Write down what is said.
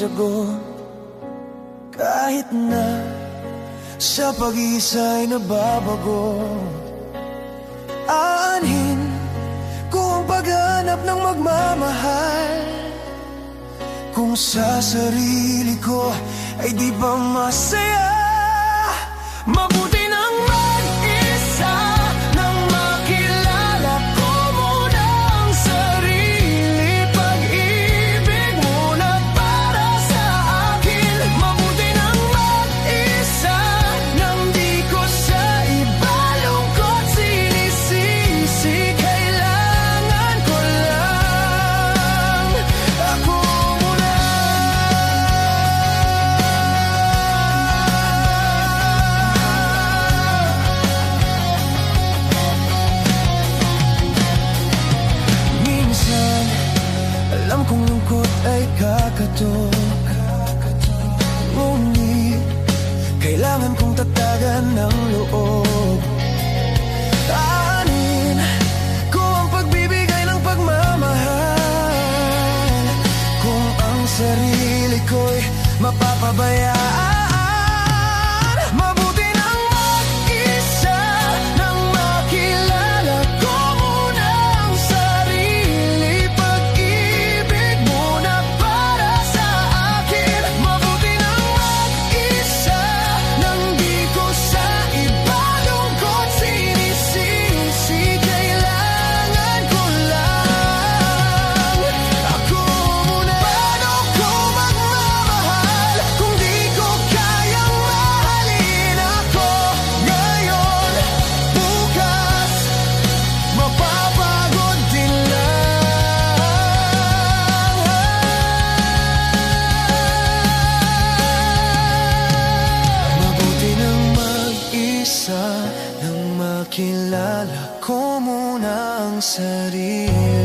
sagot. Kahit na sa pag-iisa'y nababago, aanhin ko ang paghanap ng magmamahal. Kung sa sarili ko ay di ba masaya? Mabuti nang mag-isa, nang makilala ko muna ang sarili. Pag-ibig muna para sa akin. Mabuti nang mag-isa, nang di ko sa iba lungkot sinisisi. Kailangan ko lang ako muna. Minsan, alam kong lungkot ay kakatok, ngunit kailangan kong tatagan ng loob. Aanin ko ang pagbibigay ng pagmamahal. Kung ang sarili ko'y mapapabayaan. Mabuti nang mag-isa, nang makilala ko muna ang sarili. Pag-ibig muna para sa akin. Mabuti nang mag-isa, nang di ko sa iba lungkot sinisisi. Kailangan ko lang ako muna. Paano ko magmamahal kung di ko kayang mahalin ako ngayon? Bukas, mapapagod din lang. Mabuti nang mag-isa, nang makilala ko muna ang sarili.